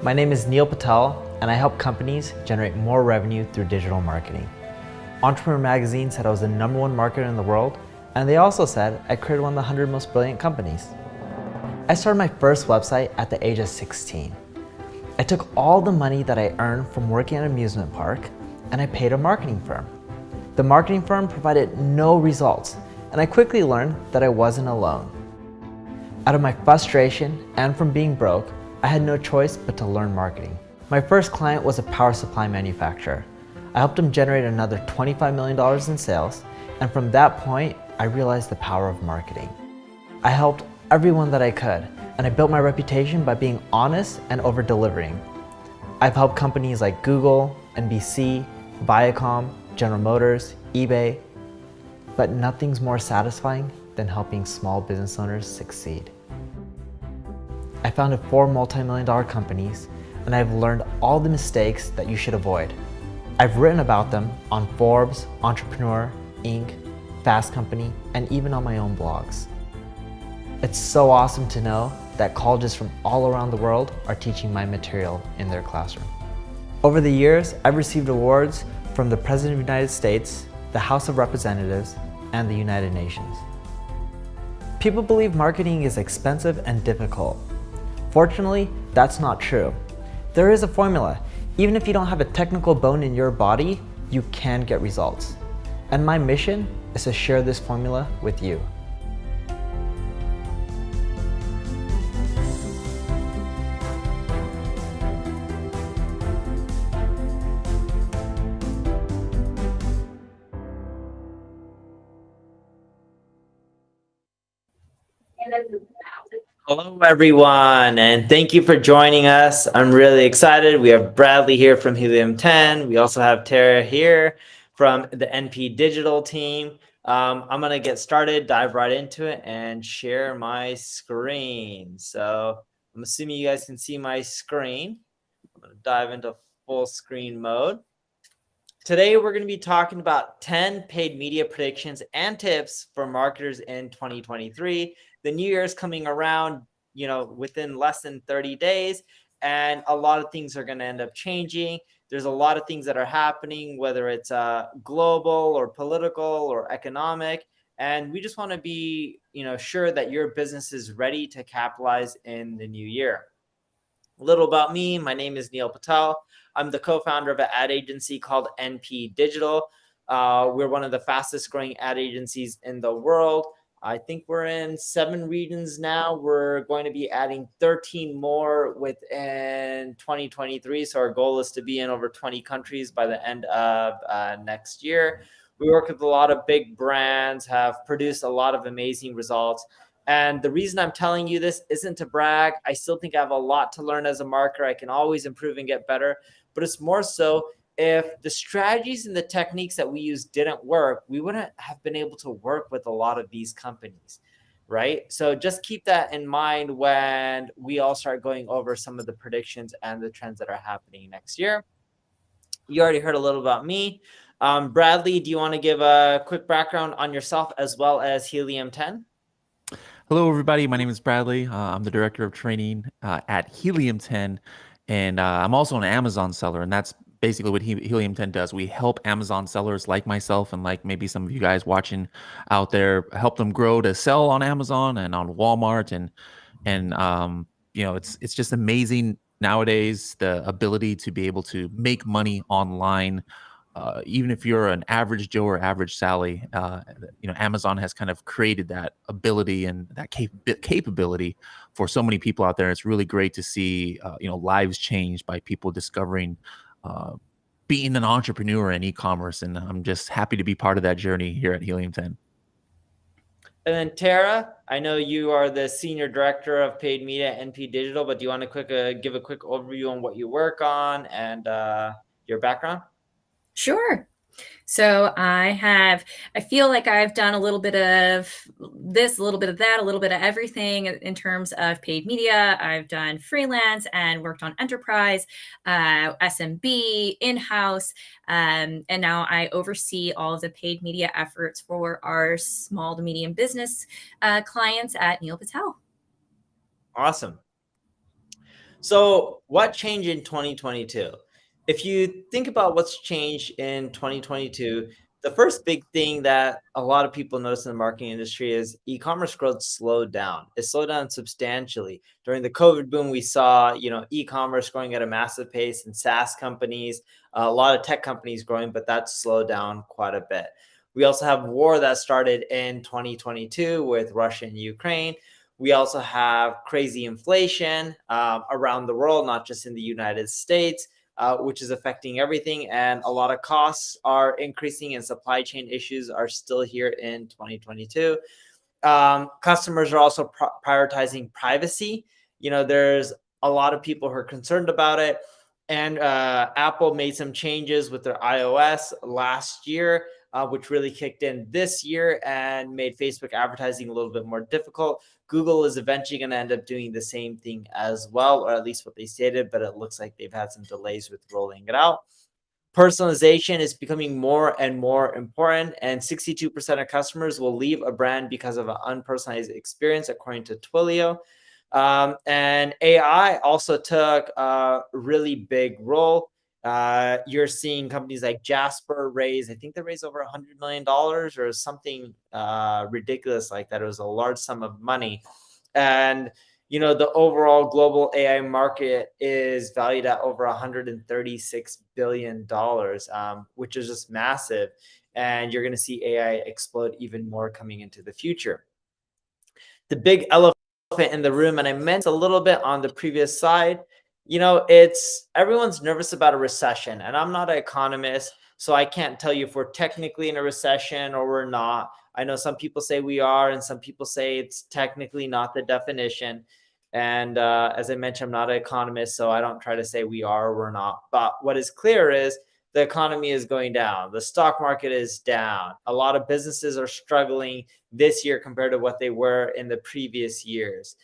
My name is Neil Patel, and I help companies generate more revenue through digital marketing. Entrepreneur Magazine said I was the #1 marketer in the world, and they also said I created one of the 100 most brilliant companies. I started my first website at the age of 16. I took all the money that I earned from working at an amusement park, and I paid a marketing firm. The marketing firm provided no results, and I quickly learned that I wasn't alone. Out of my frustration and from being broke, I had no choice but to learn marketing. My first client was a power supply manufacturer. I helped them generate another $25 million in sales, and from that point, I realized the power of marketing. I helped everyone that I could, and I built my reputation by being honest and over-delivering. I've helped companies like Google, NBC, Viacom, General Motors, eBay, but nothing's more satisfying than helping small business owners succeed. I founded 4 multi-million-dollar companies, and I've learned all the mistakes that you should avoid. I've written about them on Forbes, Entrepreneur, Inc., Fast Company, and even on my own blogs. It's so awesome to know that colleges from all around the world are teaching my material in their classroom. Over the years, I've received awards from the President of the United States, the House of Representatives, and the United Nations. People believe marketing is expensive and difficult. Fortunately, that's not true. There is a formula. Even if you don't have a technical bone in your body, you can get results. And my mission is to share this formula with you. Hello, everyone, and thank you for joining us. I'm really excited. We have Bradley here from Helium 10. We also have Tara here from the NP Digital team. I'm going to get started, dive right into it, and share my screen. So I'm assuming you guys can see my screen. I'm going to dive into full screen mode. Today, we're going to be talking about 10 paid media predictions and tips for marketers in 2023. The new year is coming around, within less than 30 days, and a lot of things are going to end up changing. There's a lot of things that are happening, whether it's global or political or economic, and we just want to be, sure that your business is ready to capitalize in the new year. A little about me. My name is Neil Patel. I'm the co-founder of an ad agency called NP Digital. We're one of the fastest growing ad agencies in the world. I think we're in 7 regions now. We're going to be adding 13 more within 2023. So our goal is to be in over 20 countries by the end of next year. We work with a lot of big brands, have produced a lot of amazing results. And the reason I'm telling you this isn't to brag. I still think I have a lot to learn as a marketer. I can always improve and get better. But it's more so, if the strategies and the techniques that we use didn't work, we wouldn't have been able to work with a lot of these companies, right? So just keep that in mind when we all start going over some of the predictions and the trends that are happening next year. You already heard a little about me. Bradley, do you want to give a quick background on yourself as well as Helium 10? Hello, everybody. My name is Bradley. I'm the director of training at Helium 10, and I'm also an Amazon seller, and that's basically what Helium 10 does. We help Amazon sellers like myself and like maybe some of you guys watching out there, help them grow to sell on Amazon and on Walmart, and it's just amazing nowadays, the ability to be able to make money online. Even if you're an average Joe or average Sally, Amazon has kind of created that ability and that capability for so many people out there. It's really great to see, lives changed by people discovering being an entrepreneur in e-commerce. And I'm just happy to be part of that journey here at Helium 10. And then Tara, I know you are the senior director of paid media at NP Digital, but do you want to give a quick overview on what you work on and your background? Sure. So I feel like I've done a little bit of this, a little bit of that, a little bit of everything in terms of paid media. I've done freelance and worked on enterprise, SMB, in-house, and now I oversee all of the paid media efforts for our small to medium business clients at Neil Patel. Awesome. So, what changed in 2022? If you think about what's changed in 2022, the first big thing that a lot of people notice in the marketing industry is e-commerce growth slowed down. It slowed down substantially. During the COVID boom, we saw, e-commerce growing at a massive pace and SaaS companies, a lot of tech companies growing, but that slowed down quite a bit. We also have war that started in 2022 with Russia and Ukraine. We also have crazy inflation around the world, not just in the United States, which is affecting everything. And a lot of costs are increasing, and supply chain issues are still here in 2022. Customers are also prioritizing privacy. There's a lot of people who are concerned about it. And Apple made some changes with their iOS last year, which really kicked in this year and made Facebook advertising a little bit more difficult. Google is eventually going to end up doing the same thing as well, or at least what they stated, but it looks like they've had some delays with rolling it out. Personalization is becoming more and more important, and 62% of customers will leave a brand because of an unpersonalized experience, according to Twilio. And AI also took a really big role. You're seeing companies like Jasper raise, I think they raised over $100 million or something ridiculous like that. It was a large sum of money. And the overall global AI market is valued at over $136 billion, which is just massive. And you're going to see AI explode even more coming into the future. The big elephant in the room, and I meant a little bit on the previous slide, it's everyone's nervous about a recession. And I'm not an economist, so I can't tell you if we're technically in a recession or we're not. I know some people say we are, and some people say it's technically not the definition. And as I mentioned, I'm not an economist, so I don't try to say we are or we're not. But what is clear is the economy is going down. The stock market is down. A lot of businesses are struggling this year compared to what they were in the previous years.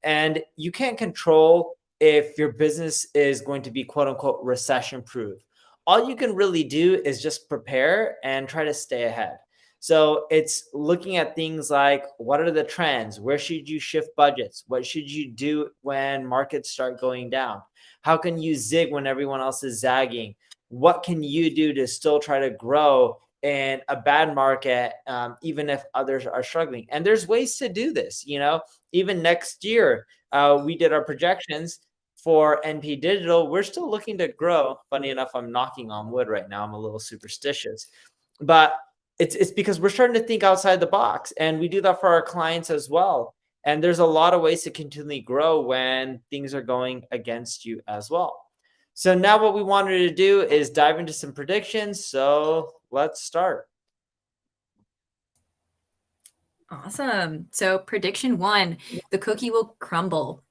And you can't control if your business is going to be quote unquote recession proof. All you can really do is just prepare and try to stay ahead. So it's looking at things like, what are the trends? Where should you shift budgets? What should you do when markets start going down? How can you zig when everyone else is zagging? What can you do to still try to grow in a bad market, even if others are struggling? And there's ways to do this. Even next year, we did our projections for NP Digital. We're still looking to grow. Funny enough, I'm knocking on wood right now. I'm a little superstitious, but it's because we're starting to think outside the box, and we do that for our clients as well. And there's a lot of ways to continually grow when things are going against you as well. So now what we wanted to do is dive into some predictions. So let's start. Awesome. So prediction 1, the cookie will crumble.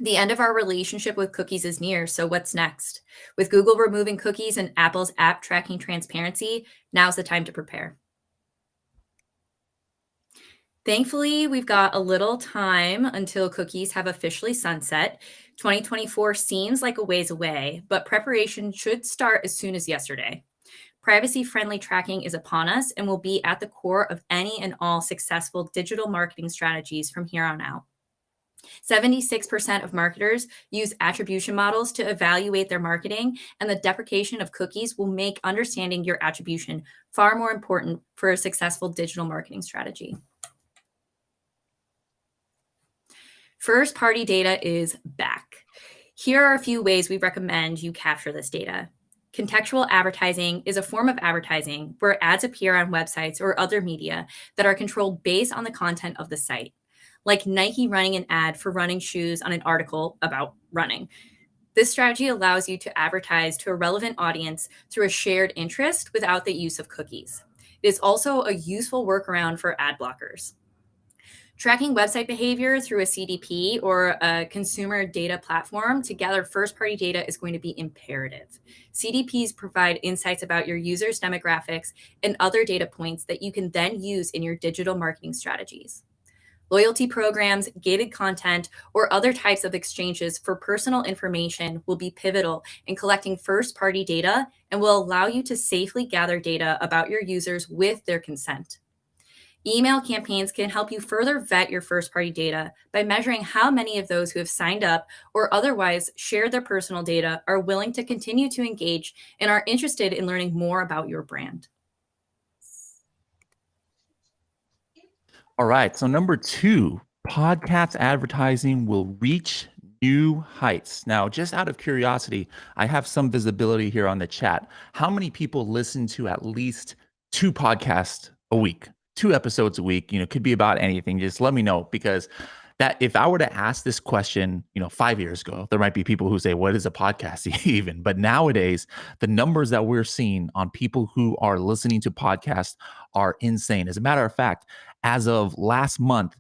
The end of our relationship with cookies is near, so what's next? With Google removing cookies and Apple's app tracking transparency, now's the time to prepare. Thankfully, we've got a little time until cookies have officially sunset. 2024 seems like a ways away, but preparation should start as soon as yesterday. Privacy-friendly tracking is upon us and will be at the core of any and all successful digital marketing strategies from here on out. 76% of marketers use attribution models to evaluate their marketing, and the deprecation of cookies will make understanding your attribution far more important for a successful digital marketing strategy. First-party data is back. Here are a few ways we recommend you capture this data. Contextual advertising is a form of advertising where ads appear on websites or other media that are controlled based on the content of the site, like Nike running an ad for running shoes on an article about running. This strategy allows you to advertise to a relevant audience through a shared interest without the use of cookies. It is also a useful workaround for ad blockers. Tracking website behavior through a CDP or a consumer data platform to gather first-party data is going to be imperative. CDPs provide insights about your users' demographics and other data points that you can then use in your digital marketing strategies. Loyalty programs, gated content, or other types of exchanges for personal information will be pivotal in collecting first-party data and will allow you to safely gather data about your users with their consent. Email campaigns can help you further vet your first-party data by measuring how many of those who have signed up or otherwise shared their personal data are willing to continue to engage and are interested in learning more about your brand. All right. So number 2, podcast advertising will reach new heights. Now, just out of curiosity, I have some visibility here on the chat. How many people listen to at least 2 podcasts a week? 2 episodes a week, could be about anything. Just let me know, because that if I were to ask this question, 5 years ago, there might be people who say, what is a podcast even? But nowadays, the numbers that we're seeing on people who are listening to podcasts are insane. As a matter of fact, as of last month,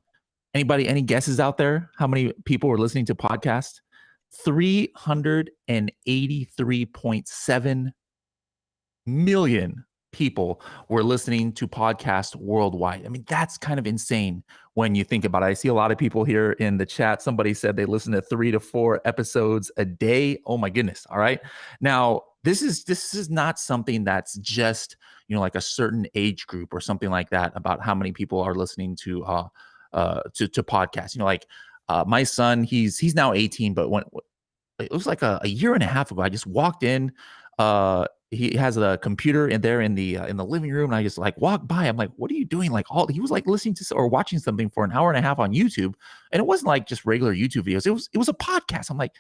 any guesses out there? How many people were listening to podcasts? 383.7 million people were listening to podcasts worldwide. I mean, that's kind of insane when you think about it. I see a lot of people here in the chat. Somebody said they listen to 3 to 4 episodes a day. Oh my goodness. All right. Now, this is not something that's just, like a certain age group or something like that about how many people are listening to podcasts. My son, he's now 18, but when it was like a year and a half ago, I just walked in. He has a computer in the living room, and I just like walked by. I'm like, what are you doing? He was like listening to or watching something for an hour and a half on YouTube, and it wasn't like just regular YouTube videos. It was a podcast. I'm like,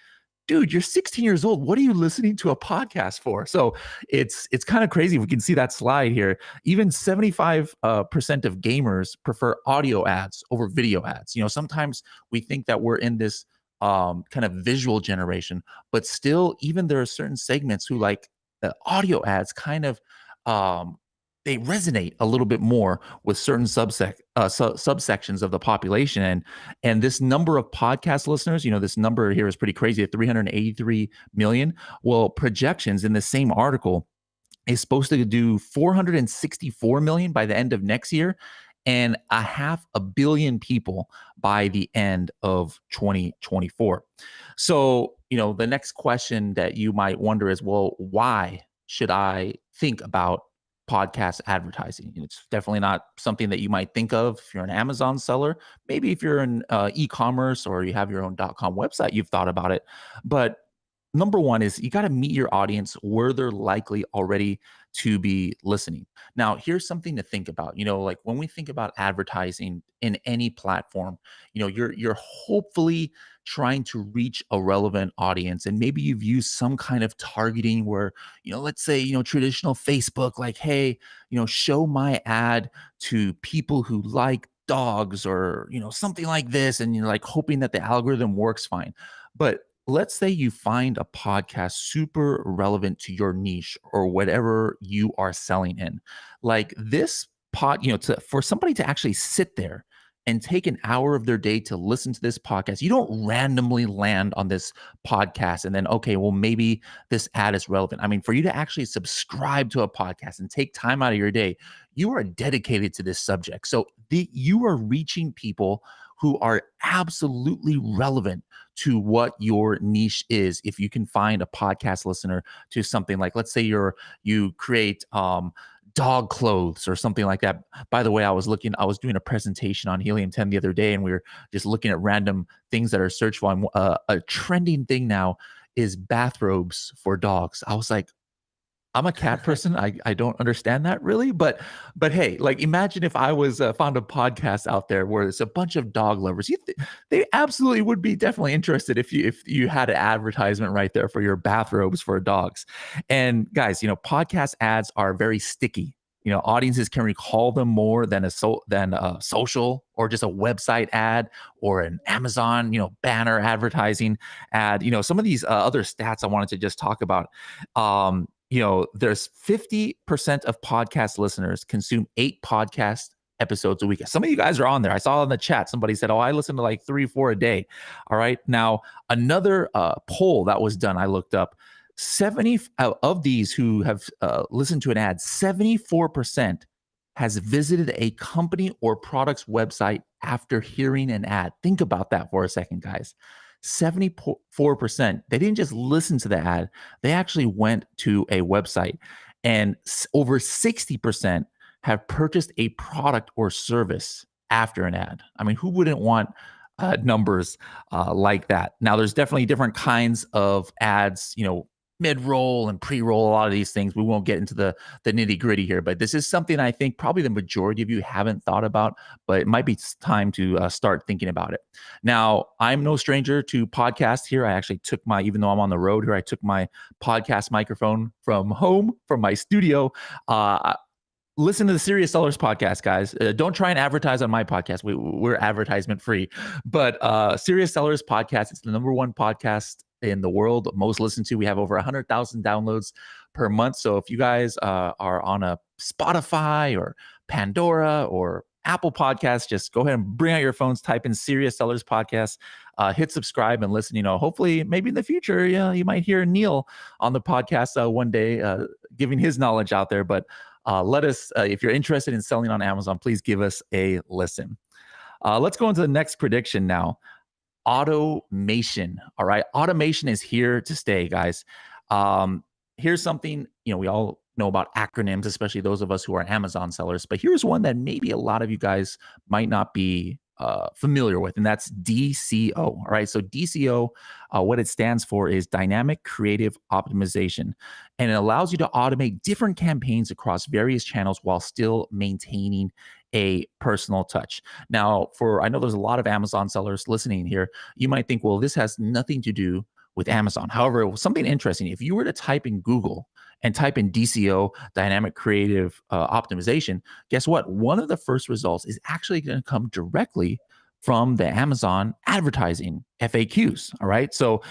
dude, you're 16 years old. What are you listening to a podcast for? So it's kind of crazy. We can see that slide here. Even 75% of gamers prefer audio ads over video ads. Sometimes we think that we're in this kind of visual generation, but still, even there are certain segments who like the audio ads kind of they resonate a little bit more with certain subsections of the population. And this number of podcast listeners, this number here is pretty crazy at 383 million. Well, projections in the same article is supposed to do 464 million by the end of next year, and 500 million people by the end of 2024. So, the next question that you might wonder is, well, why should I think about podcast advertising? It's definitely not something that you might think of if you're an Amazon seller. Maybe if you're in e-commerce or you have your own .com website, you've thought about it. But number one is you got to meet your audience where they're likely already to be listening. Now, here's something to think about. Like when we think about advertising in any platform, you're hopefully trying to reach a relevant audience. And maybe you've used some kind of targeting where, let's say, traditional Facebook, like, hey, show my ad to people who like dogs or, something like this. And you're like hoping that the algorithm works fine. But let's say you find a podcast super relevant to your niche or whatever you are selling in. Like this for somebody to actually sit there and take an hour of their day to listen to this podcast. You don't randomly land on this podcast and then, okay, well, maybe this ad is relevant. I mean, for you to actually subscribe to a podcast and take time out of your day, you are dedicated to this subject. So you are reaching people who are absolutely relevant to what your niche is. If you can find a podcast listener to something like, let's say you create dog clothes or something like that. By the way, I was doing a presentation on Helium 10 the other day, and we were just looking at random things that are search volume. A trending thing now is bathrobes for dogs. I was like, I'm a cat person. I don't understand that really, but hey, like imagine if I was found a podcast out there where there's a bunch of dog lovers. They absolutely would be definitely interested if you had an advertisement right there for your bathrobes for dogs. And guys, podcast ads are very sticky. Audiences can recall them more than a social or just a website ad or an Amazon, banner advertising ad. Some of these other stats I wanted to just talk about. There's 50% of podcast listeners consume 8 podcast episodes a week. Some of you guys are on there. I saw in the chat, somebody said, oh, I listen to like 3, 4 a day. All right. Now, another poll that was done, I looked up, 70 of these who have listened to an ad, 74% has visited a company or product's website after hearing an ad. Think about that for a second, guys. 74%, they didn't just listen to the ad, they actually went to a website. And over 60% have purchased a product or service after an ad. I mean, who wouldn't want numbers like that? Now, there's definitely different kinds of ads, mid-roll and pre-roll, a lot of these things. We won't get into the nitty-gritty here, but this is something I think probably the majority of you haven't thought about, but it might be time to start thinking about it. Now, I'm no stranger to podcasts here. I actually took even though I'm on the road here, I took my podcast microphone from home, from my studio. Listen to the Serious Sellers podcast, guys. Don't try and advertise on my podcast. We're advertisement free. But Serious Sellers podcast, it's the #1 podcast in the world, most listened to. We have over 100,000 downloads per month. So if you guys are on a Spotify or Pandora or Apple Podcasts, just go ahead and bring out your phones, type in Serious Sellers podcast, hit subscribe and listen. Hopefully, maybe in the future, you might hear Neil on the podcast one day, giving his knowledge out there. But let us, if you're interested in selling on Amazon, please give us a listen. Let's go into the next prediction now. Automation. All right. Automation is here to stay, guys. Here's something, we all know about acronyms, especially those of us who are Amazon sellers, but here's one that maybe a lot of you guys might not be familiar with, and that's DCO. All right. So DCO, what it stands for is Dynamic Creative Optimization, and it allows you to automate different campaigns across various channels while still maintaining a personal touch. Now, I know there's a lot of Amazon sellers listening here. You might think, well, this has nothing to do with Amazon. However, something interesting, if you were to type in Google and type in DCO, Dynamic Creative Optimization, guess what? One of the first results is actually going to come directly from the Amazon advertising FAQs. All right. So,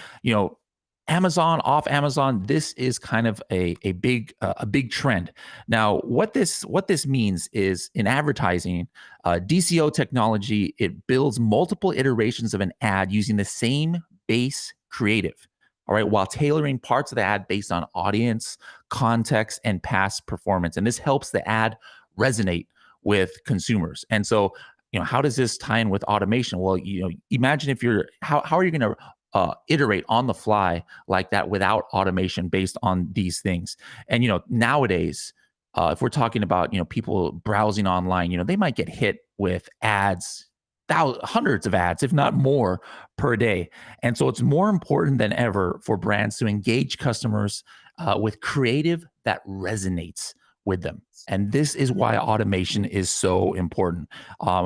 Amazon, off Amazon, this is kind of a big trend. Now, what this means is in advertising, DCO technology, it builds multiple iterations of an ad using the same base creative. All right, while tailoring parts of the ad based on audience, context, and past performance. And this helps the ad resonate with consumers. And so, how does this tie in with automation? Well, imagine if how are you going to iterate on the fly like that without automation based on these things? And, nowadays, if we're talking about, people browsing online, they might get hit with ads, hundreds of ads, if not more, per day. And so it's more important than ever for brands to engage customers with creative that resonates with them. And this is why automation is so important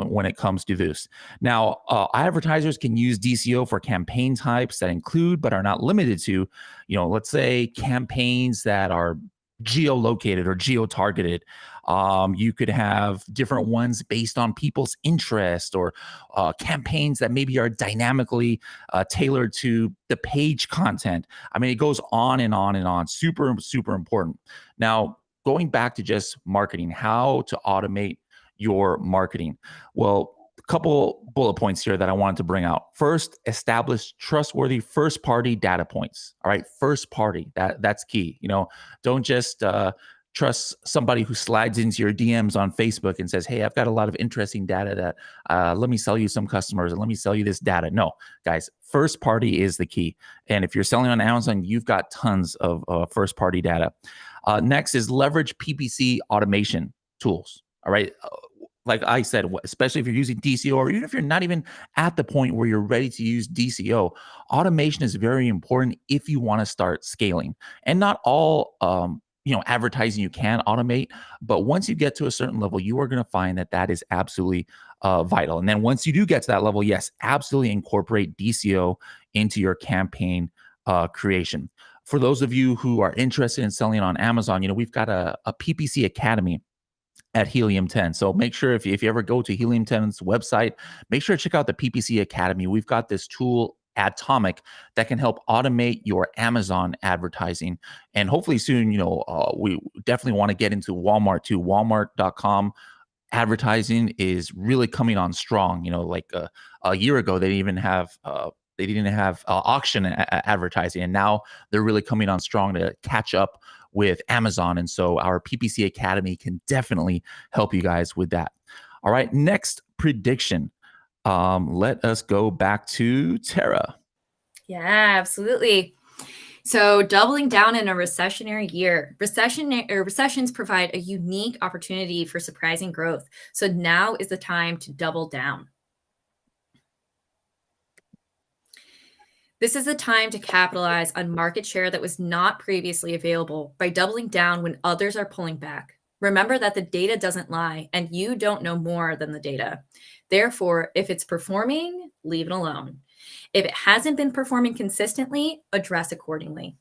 when it comes to this. Now, advertisers can use DCO for campaign types that include, but are not limited to, let's say campaigns that are geolocated or geo-targeted. You could have different ones based on people's interest, or campaigns that maybe are dynamically tailored to the page content. I mean, it goes on and on and on. Super, super important. Now, going back to just marketing, how to automate your marketing. Well, a couple bullet points here that I wanted to bring out. First, establish trustworthy first-party data points. All right, first party, that's key. Don't just trust somebody who slides into your DMs on Facebook and says, hey, I've got a lot of interesting data that let me sell you some customers and let me sell you this data. No, guys, first party is the key. And if you're selling on Amazon, you've got tons of first party data. Next is leverage PPC automation tools. All right. Like I said, especially if you're using DCO, or even if you're not even at the point where you're ready to use DCO, automation is very important if you want to start scaling. And not all advertising you can automate, but once you get to a certain level, you are going to find that is absolutely vital. And then once you do get to that level, yes, absolutely incorporate DCO into your campaign creation. For those of you who are interested in selling on Amazon, we've got a PPC Academy at Helium 10. So make sure if you ever go to Helium 10's website, make sure to check out the PPC Academy. We've got this tool, Atomic, that can help automate your Amazon advertising. And hopefully soon, we definitely want to get into Walmart too. Walmart.com advertising is really coming on strong. Like a year ago, they didn't even have auction advertising, and now they're really coming on strong to catch up with Amazon. And so our PPC Academy can definitely help you guys with that. All right, next prediction. Let us go back to Tara. Yeah, absolutely. So doubling down in a recessionary year, recessions provide a unique opportunity for surprising growth. So now is the time to double down. This is the time to capitalize on market share that was not previously available by doubling down when others are pulling back. Remember that the data doesn't lie, and you don't know more than the data. Therefore, if it's performing, leave it alone. If it hasn't been performing consistently, address accordingly.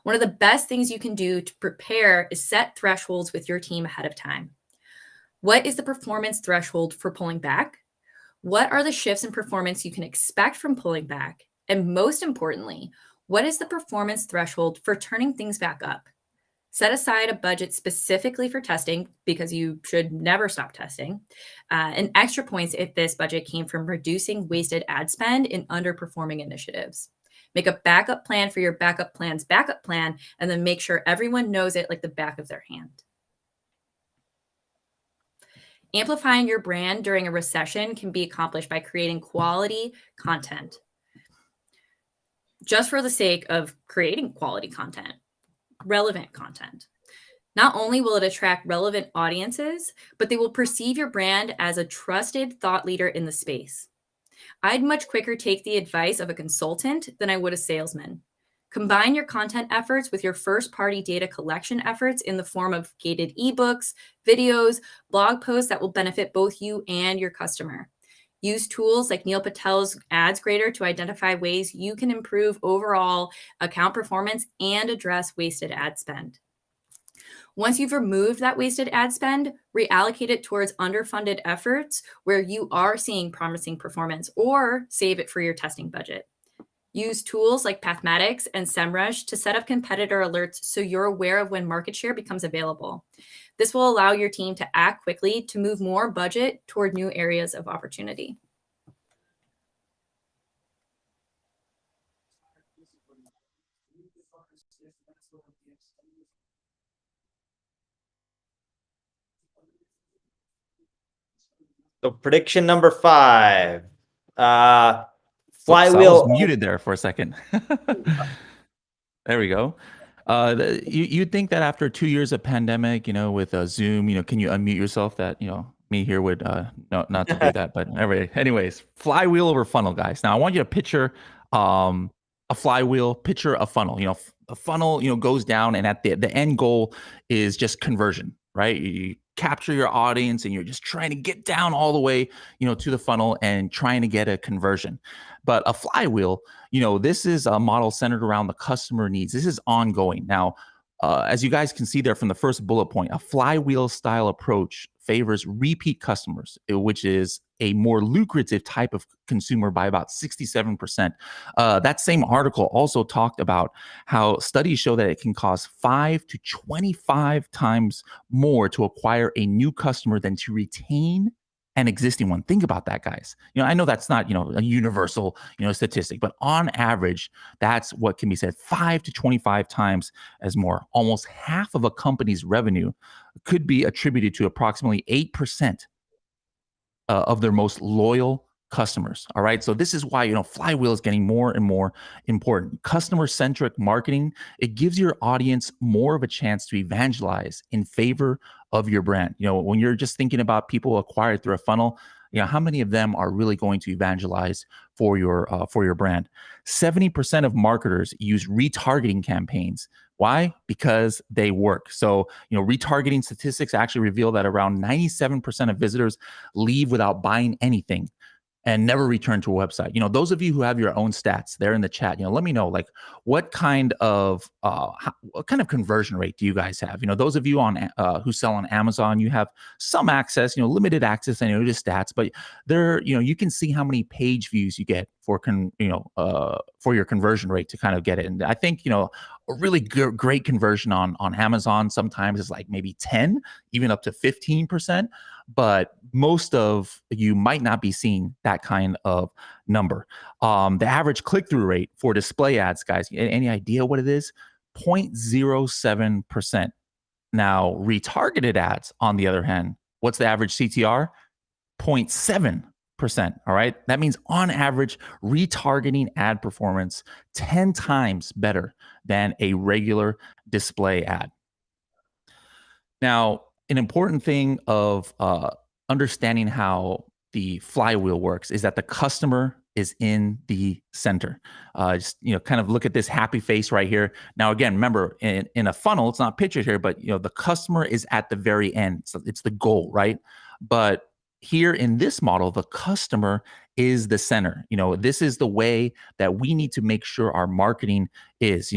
One of the best things you can do to prepare is set thresholds with your team ahead of time. What is the performance threshold for pulling back? What are the shifts in performance you can expect from pulling back? And most importantly, what is the performance threshold for turning things back up? Set aside a budget specifically for testing because you should never stop testing. And extra points if this budget came from reducing wasted ad spend in underperforming initiatives. Make a backup plan for your backup plan's backup plan, and then make sure everyone knows it like the back of their hand. Amplifying your brand during a recession can be accomplished by creating quality content. Just for the sake of creating quality content, relevant content. Not only will it attract relevant audiences, but they will perceive your brand as a trusted thought leader in the space. I'd much quicker take the advice of a consultant than I would a salesman. Combine your content efforts with your first-party data collection efforts in the form of gated ebooks, videos, blog posts that will benefit both you and your customer. Use tools like Neil Patel's Ads Grader to identify ways you can improve overall account performance and address wasted ad spend. Once you've removed that wasted ad spend, reallocate it towards underfunded efforts where you are seeing promising performance, or save it for your testing budget. Use tools like Pathmatics and SEMrush to set up competitor alerts so you're aware of when market share becomes available. This will allow your team to act quickly to move more budget toward new areas of opportunity. So prediction number 5. Oops, Flywheel. I was muted there for a second. There we go. You'd think that after 2 years of pandemic, with Zoom, can you unmute yourself? That me here would no, not to do that. But anyways, flywheel over funnel, guys. Now I want you to picture a flywheel, picture a funnel. A funnel, goes down, and at the end goal is just conversion, right? You capture your audience, and you're just trying to get down all the way, to the funnel and trying to get a conversion. But a flywheel, this is a model centered around the customer needs. This is ongoing. Now, as you guys can see there from the first bullet point, a flywheel style approach favors repeat customers, which is a more lucrative type of consumer by about 67%. That same article also talked about how studies show that it can cost 5 to 25 times more to acquire a new customer than to retain an existing one. Think about that, guys. I know that's not, a universal, statistic, but on average, that's what can be said, 5 to 25 times as more. Almost half of a company's revenue could be attributed to approximately 8% of their most loyal customers. All right. So this is why, flywheel is getting more and more important. Customer-centric marketing, it gives your audience more of a chance to evangelize in favor of your brand. When you're just thinking about people acquired through a funnel, how many of them are really going to evangelize for your brand? 70% of marketers use retargeting campaigns. Why? Because they work. So, retargeting statistics actually reveal that around 97% of visitors leave without buying anything and never return to a website. Those of you who have your own stats, they're in the chat. Let me know, like, what kind of conversion rate do you guys have? Those of you on who sell on Amazon, you have some access, limited access, to stats, but there, you can see how many page views you get for your conversion rate to kind of get it. And I think a really great conversion on Amazon sometimes is like maybe 10, even up to 15%. But most of you might not be seeing that kind of number. The average click-through rate for display ads, guys, any idea what it is? 0.07%. Now, retargeted ads, on the other hand, what's the average CTR? 0.7%. 6%. All right. That means on average, retargeting ad performance 10 times better than a regular display ad. Now, an important thing of understanding how the flywheel works is that the customer is in the center. Just kind of look at this happy face right here. Now, again, remember in a funnel, it's not pictured here, but the customer is at the very end. So it's the goal, right? But here in this model, the customer is the center. This is the way that we need to make sure our marketing is.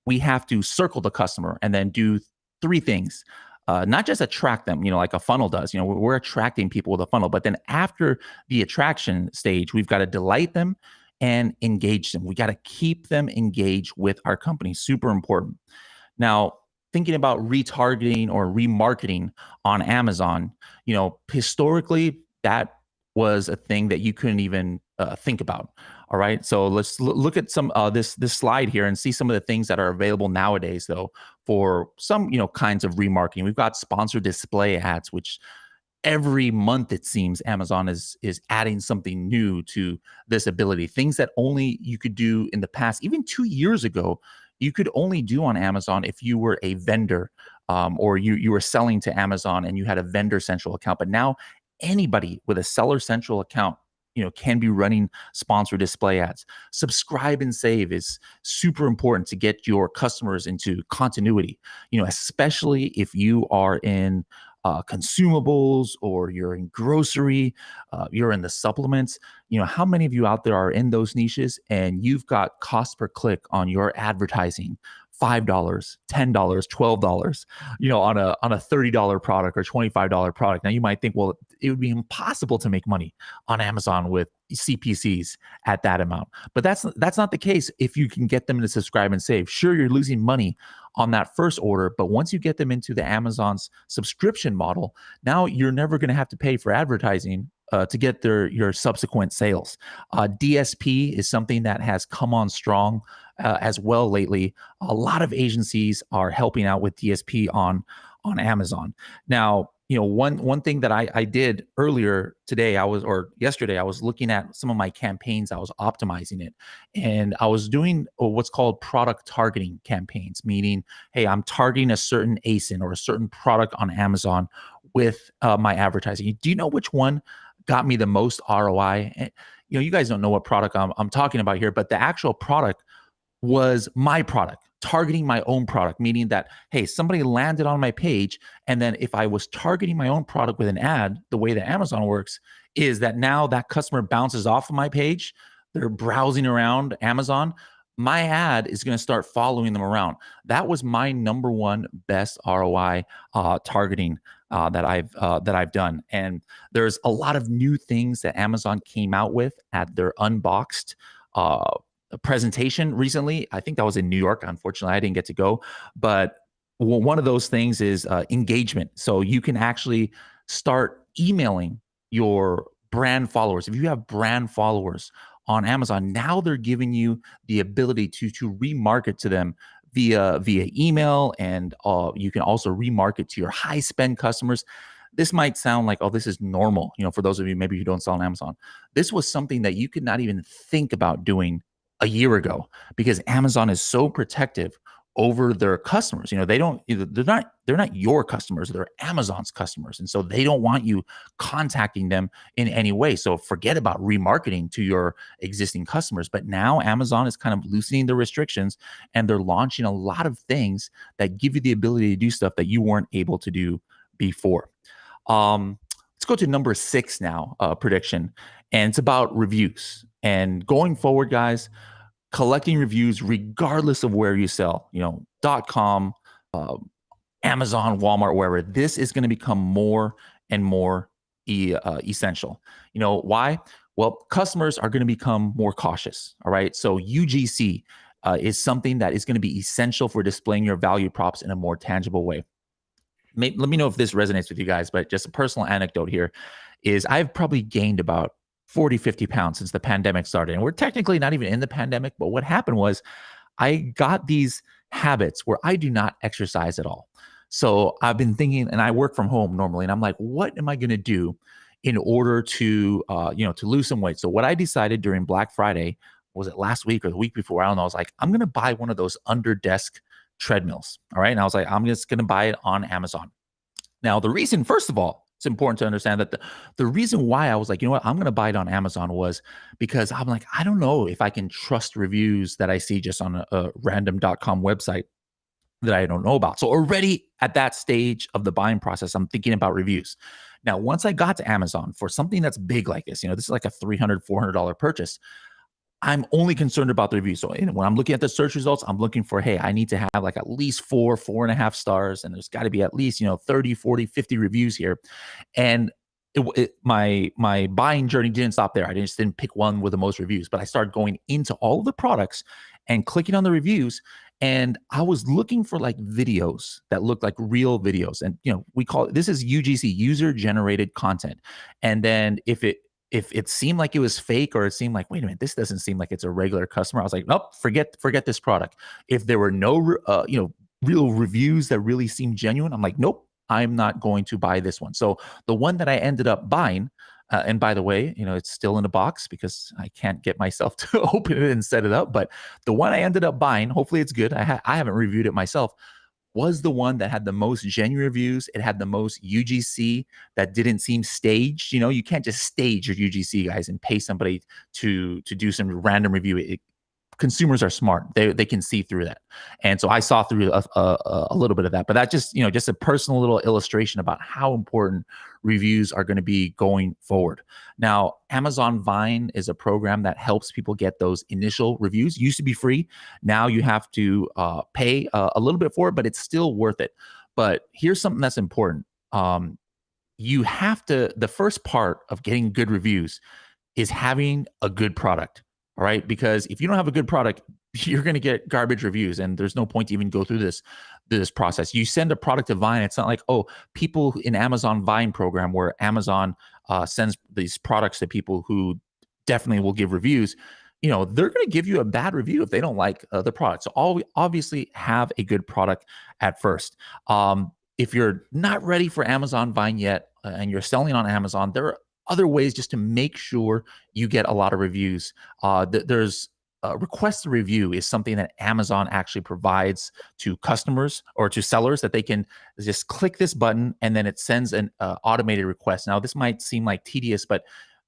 We have to circle the customer and then do three things. Not just attract them, like a funnel does. We're attracting people with a funnel, but then after the attraction stage, we've got to delight them and engage them. We got to keep them engaged with our company. Super important. Now, thinking about retargeting or remarketing on Amazon, historically that was a thing that you couldn't even think about. All right, so let's look at some this slide here and see some of the things that are available nowadays, though, for some kinds of remarketing. We've got sponsored display ads, which every month it seems Amazon is adding something new to this ability. Things that only you could do in the past, even 2 years ago, you could only do on Amazon if you were a vendor or you were selling to Amazon and you had a vendor central account. But now anybody with a seller central account can be running sponsored display ads. Subscribe and save is super important to get your customers into continuity, especially if you are in consumables or you're in grocery, you're in the supplements. How many of you out there are in those niches and you've got cost per click on your advertising $5, $10, $12, on a $30 product or $25 product. Now you might think, well, it would be impossible to make money on Amazon with CPCs at that amount. But that's not the case if you can get them to subscribe and save. Sure, you're losing money on that first order, but once you get them into the Amazon's subscription model, now you're never going to have to pay for advertising to get your subsequent sales. DSP is something that has come on strong as well lately. A lot of agencies are helping out with DSP on Amazon. Now, one thing that I did earlier today, yesterday, I was looking at some of my campaigns. I was optimizing it, and I was doing what's called product targeting campaigns, meaning, hey, I'm targeting a certain ASIN or a certain product on Amazon with my advertising. Do you know which one got me the most ROI? And, you guys don't know what product I'm talking about here, but the actual product was my product, targeting my own product, meaning that, hey, somebody landed on my page. And then if I was targeting my own product with an ad, the way that Amazon works is that now that customer bounces off of my page, they're browsing around Amazon, my ad is going to start following them around. That was my number one best ROI targeting that I've done. And there's a lot of new things that Amazon came out with at their unboxed presentation recently. I think that was in New York. Unfortunately, I didn't get to go, but one of those things is engagement. So you can actually start emailing your brand followers. If you have brand followers on Amazon, now they're giving you the ability to remarket to them via email, and you can also remarket to your high spend customers. This might sound like, oh, this is normal, for those of you maybe who don't sell on Amazon. This was something that you could not even think about doing a year ago because Amazon is so protective over their customers. They're not your customers, they're Amazon's customers. And so they don't want you contacting them in any way. So forget about remarketing to your existing customers. But now Amazon is kind of loosening the restrictions and they're launching a lot of things that give you the ability to do stuff that you weren't able to do before. Let's go to number 6 now, prediction. And it's about reviews. And going forward, guys, collecting reviews regardless of where you sell, .com, Amazon, Walmart, wherever, this is going to become more and more essential. Why? Well, customers are going to become more cautious. All right. So UGC is something that is going to be essential for displaying your value props in a more tangible way. Let me know if this resonates with you guys, but just a personal anecdote here is I've probably gained about 40, 50 pounds since the pandemic started. And we're technically not even in the pandemic, but what happened was I got these habits where I do not exercise at all. So I've been thinking, and I work from home normally, and I'm like, what am I going to do in order to to lose some weight. So what I decided during Black Friday, was it last week or the week before? I don't know. I was like, I'm going to buy one of those under desk treadmills. All right. And I was like, I'm just going to buy it on Amazon. Now, the reason, first of all, it's important to understand that the reason why I was like, you know what, I'm going to buy it on Amazon was because I'm like, I don't know if I can trust reviews that I see just on a random.com website that I don't know about. So already at that stage of the buying process, I'm thinking about reviews. Now, once I got to Amazon for something that's big like this, this is like a $300, $400 purchase, I'm only concerned about the reviews. So when I'm looking at the search results, I'm looking for, hey, I need to have like at least 4.5 stars. And there's got to be at least, 30, 40, 50 reviews here. And my buying journey didn't stop there. I just didn't pick one with the most reviews, but I started going into all of the products and clicking on the reviews. And I was looking for like videos that looked like real videos. And, we call it, this is UGC, user generated content. And then if it seemed like it was fake, or it seemed like, wait a minute, this doesn't seem like it's a regular customer, I was like, nope, forget this product. If there were no, real reviews that really seemed genuine, I'm like, nope, I'm not going to buy this one. So the one that I ended up buying, and by the way, it's still in a box because I can't get myself to open it and set it up. But the one I ended up buying, hopefully it's good. I haven't reviewed it myself, was the one that had the most genuine reviews. It had the most UGC that didn't seem staged. You can't just stage your UGC, guys, and pay somebody to do some random review. Consumers are smart. They can see through that. And so I saw through a little bit of that. But that just, just a personal little illustration about how important reviews are going to be going forward. Now, Amazon Vine is a program that helps people get those initial reviews. Used to be free. Now you have to pay a little bit for it, but it's still worth it. But here's something that's important. You have to, the first part of getting good reviews is having a good product. All right. Because if you don't have a good product, you're going to get garbage reviews, and there's no point to even go through this process. You send a product to Vine. It's not like, oh, people in Amazon Vine program where Amazon sends these products to people who definitely will give reviews. They're going to give you a bad review if they don't like the product. So obviously have a good product at first. If you're not ready for Amazon Vine yet, and you're selling on Amazon, there are other ways just to make sure you get a lot of reviews. There's request a review is something that Amazon actually provides to customers or to sellers, that they can just click this button and then it sends an automated request. Now, this might seem like tedious, but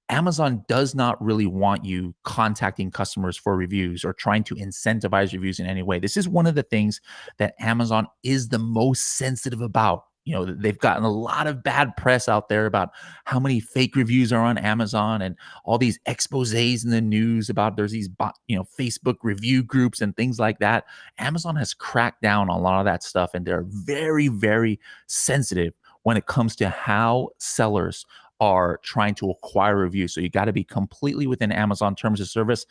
Amazon does not really want you contacting customers for reviews or trying to incentivize reviews in any way. This is one of the things that Amazon is the most sensitive about. They've gotten a lot of bad press out there about how many fake reviews are on Amazon, and all these exposés in the news about there's these, Facebook review groups and things like that. Amazon has cracked down on a lot of that stuff, and they're very, very sensitive when it comes to how sellers are trying to acquire reviews. So you got to be completely within Amazon terms of service.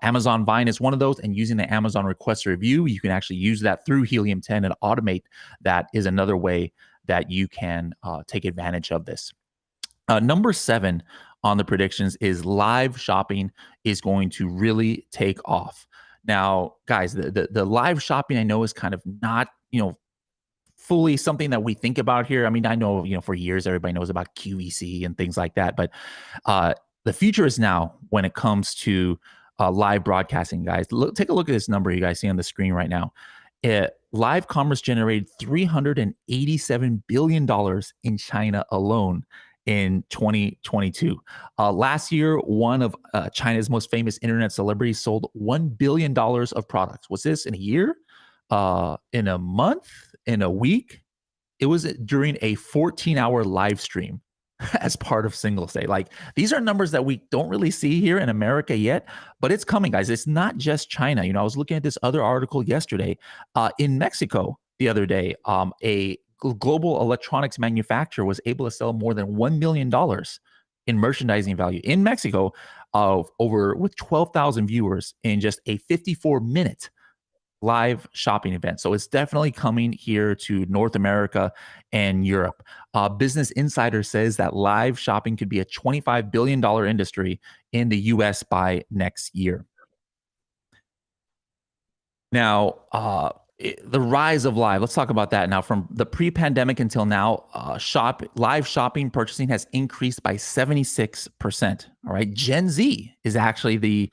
Amazon Vine is one of those, and using the Amazon request a review, you can actually use that through Helium 10 and automate that is another way that you can take advantage of this. Number 7 on the predictions is live shopping is going to really take off. Now, guys, the live shopping I know is kind of not, fully something that we think about here. I mean, I know, for years, everybody knows about QVC and things like that, but the future is now when it comes to live broadcasting, guys. Take a look at this number you guys see on the screen right now. Live commerce generated $387 billion in China alone in 2022. Last year, one of China's most famous internet celebrities sold $1 billion of products. Was this in a year? In a month? In a week? It was during a 14-hour live stream as part of Singles Day. Like, these are numbers that we don't really see here in America yet, but it's coming, guys. It's not just China. I was looking at this other article yesterday. In Mexico the other day, a global electronics manufacturer was able to sell more than $1 million in merchandising value in Mexico, with 12,000 viewers in just a 54-minute live shopping event. So it's definitely coming here to North America and Europe. Business Insider says that live shopping could be a $25 billion industry in the US by next year. Now, The rise of live. Let's talk about that now. From the pre-pandemic until now, live shopping purchasing has increased by 76%. All right, Gen Z is actually the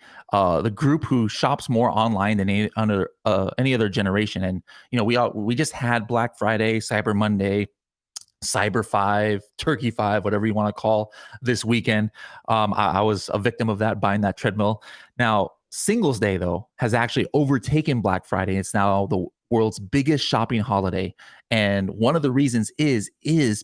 group who shops more online than any other generation. And we just had Black Friday, Cyber Monday, Cyber 5, Turkey 5, whatever you want to call this weekend. I was a victim of that, buying that treadmill. Now, Singles Day, though, has actually overtaken Black Friday. It's now the world's biggest shopping holiday. And one of the reasons is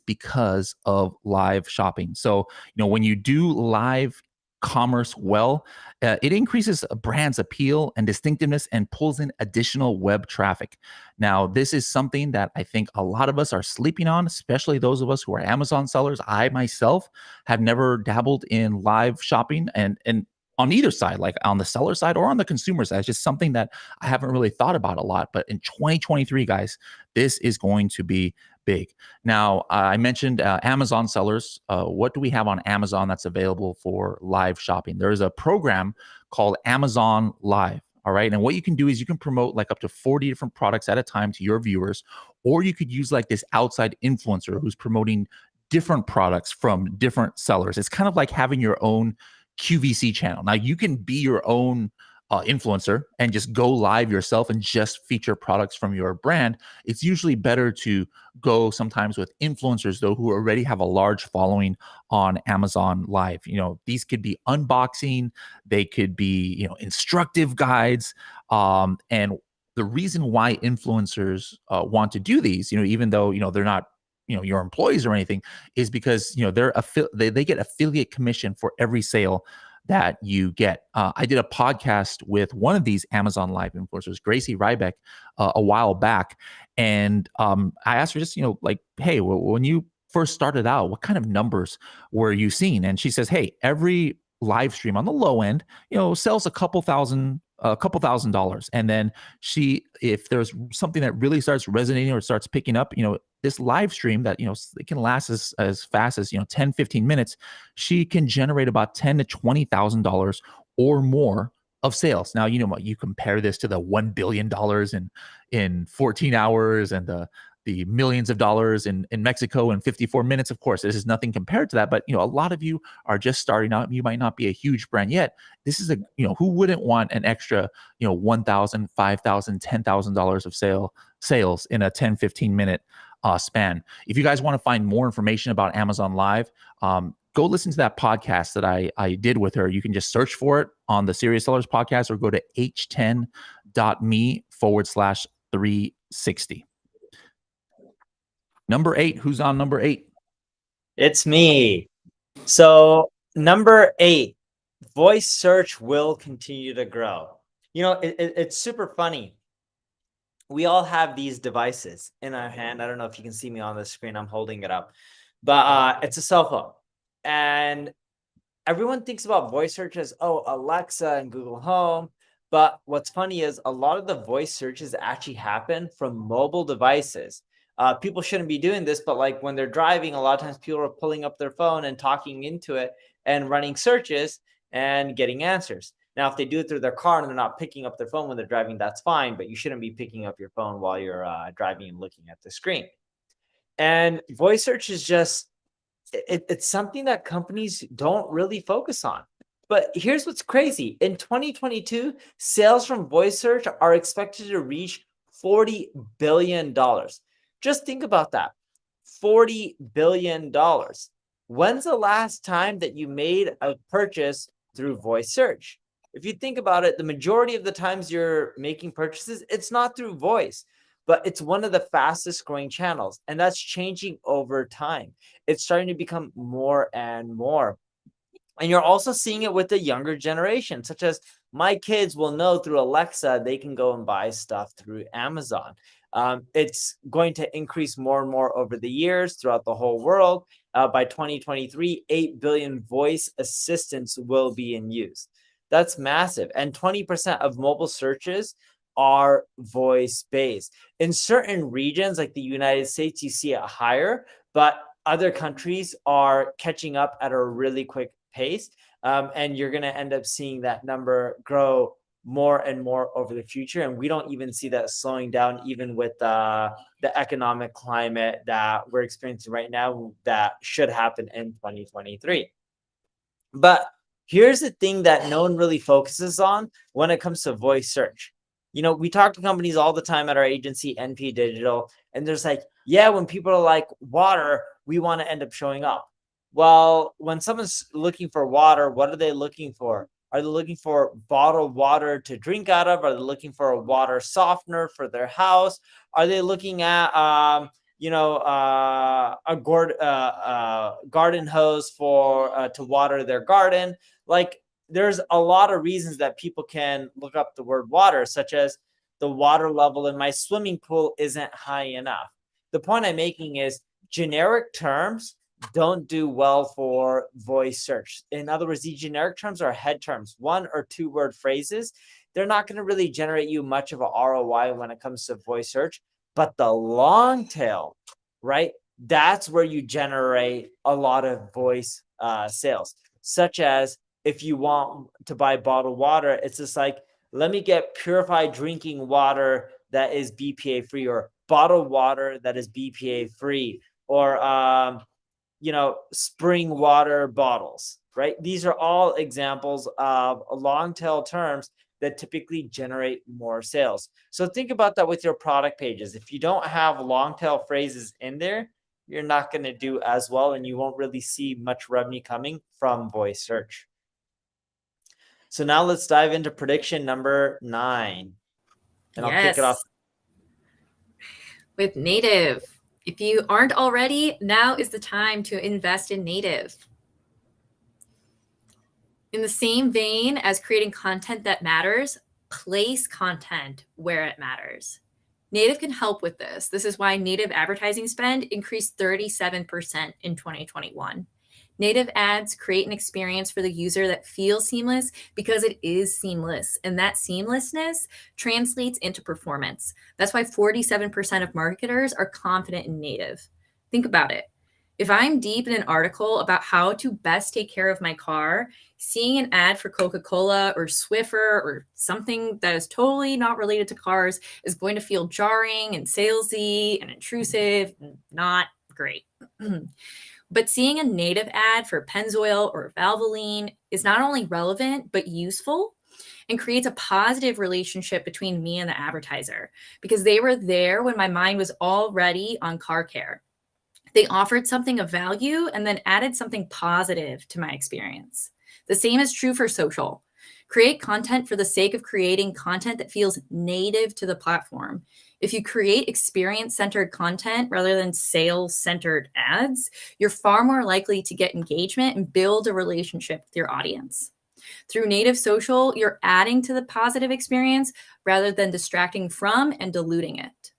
because of live shopping. So, when you do live commerce well, it increases a brand's appeal and distinctiveness and pulls in additional web traffic. Now, this is something that I think a lot of us are sleeping on, especially those of us who are Amazon sellers. I myself have never dabbled in live shopping, and on either side, like on the seller side or on the consumer side. It's just something that I haven't really thought about a lot. But in 2023, guys, this is going to be big. Now, I mentioned Amazon sellers. What do we have on Amazon that's available for live shopping? There is a program called Amazon Live. All right. And what you can do is you can promote like up to 40 different products at a time to your viewers, or you could use like this outside influencer who's promoting different products from different sellers. It's kind of like having your own QVC channel. Now, you can be your own influencer and just go live yourself and just feature products from your brand. It's usually better to go sometimes with influencers, though, who already have a large following on Amazon Live. These could be unboxing, they could be, instructive guides. And the reason why influencers want to do these, even though, they're not your employees or anything, is because they get affiliate commission for every sale that you get. I did a podcast with one of these Amazon Live influencers, Gracie Rybeck, a while back, and I asked her just like, hey, when you first started out, what kind of numbers were you seeing? And she says, hey, every live stream on the low end sells a couple thousand dollars, and then if there's something that really starts resonating or starts picking up, this live stream that it can last as fast as 10-15 minutes, she can generate about $10,000 to $20,000 or more of sales. Now, you compare this to the $1 billion in 14 hours and the millions of dollars in Mexico in 54 minutes. Of course, this is nothing compared to that. But, a lot of you are just starting out. You might not be a huge brand yet. This is who wouldn't want an extra, $1,000, $5,000, $10,000 of sales in a 10-15 minute span. If you guys want to find more information about Amazon Live, go listen to that podcast that I did with her. You can just search for it on the Serious Sellers podcast or go to h10.me/360. Number 8. Who's on number 8? It's me. So number 8, voice search will continue to grow. It's super funny. We all have these devices in our hand. I don't know if you can see me on the screen. I'm holding it up, but it's a cell phone. And everyone thinks about voice search as, Alexa and Google Home. But what's funny is a lot of the voice searches actually happen from mobile devices. People shouldn't be doing this, but like when they're driving, a lot of times people are pulling up their phone and talking into it and running searches and getting answers. Now, if they do it through their car and they're not picking up their phone when they're driving, that's fine, but you shouldn't be picking up your phone while you're driving and looking at the screen. And voice search is just, it's something that companies don't really focus on. But here's what's crazy. In 2022, sales from voice search are expected to reach $40 billion. Just think about that. $40 billion. When's the last time that you made a purchase through voice search? If you think about it, the majority of the times you're making purchases, it's not through voice, but it's one of the fastest growing channels. And that's changing over time. It's starting to become more and more. And you're also seeing it with the younger generation, such as my kids will know through Alexa, they can go and buy stuff through Amazon. It's going to increase more and more over the years throughout the whole world. By 2023, 8 billion voice assistants will be in use. That's massive. And 20% of mobile searches are voice-based. In certain regions, like the United States, you see it higher, but other countries are catching up at a really quick pace. And you're going to end up seeing that number grow more and more over the future. And we don't even see that slowing down, even with the economic climate that we're experiencing right now that should happen in 2023. But here's the thing that no one really focuses on when it comes to voice search. We talk to companies all the time at our agency, NP Digital, and there's like, yeah, when people are like water, we want to end up showing up. Well, when someone's looking for water, what are they looking for? Are they looking for bottled water to drink out of? Are they looking for a water softener for their house? Are they looking at a garden hose for to water their garden? Like, there's a lot of reasons that people can look up the word water, such as the water level in my swimming pool isn't high enough. The point I'm making is generic terms don't do well for voice search. In other words, these generic terms are head terms, 1 or 2 word phrases. They're not going to really generate you much of a ROI when it comes to voice search. But the long tail, right? That's where you generate a lot of voice sales, such as if you want to buy bottled water, it's just like, let me get purified drinking water that is BPA free, or bottled water that is BPA free, or spring water bottles, right? These are all examples of long tail terms that typically generate more sales. So think about that with your product pages. If you don't have long tail phrases in there, you're not going to do as well, and you won't really see much revenue coming from voice search. So now let's dive into prediction number 9. And I'll kick it off. With native. If you aren't already, now is the time to invest in native. In the same vein as creating content that matters, place content where it matters. Native can help with this. This is why native advertising spend increased 37% in 2021. Native ads create an experience for the user that feels seamless because it is seamless, and that seamlessness translates into performance. That's why 47% of marketers are confident in native. Think about it. If I'm deep in an article about how to best take care of my car, seeing an ad for Coca-Cola or Swiffer or something that is totally not related to cars is going to feel jarring and salesy and intrusive and not great. But seeing a native ad for Pennzoil or Valvoline is not only relevant, but useful, and creates a positive relationship between me and the advertiser, because they were there when my mind was already on car care. They offered something of value and then added something positive to my experience. The same is true for social. Create content for the sake of creating content that feels native to the platform. If you create experience-centered content rather than sales-centered ads, you're far more likely to get engagement and build a relationship with your audience. Through native social, you're adding to the positive experience rather than distracting from and diluting it.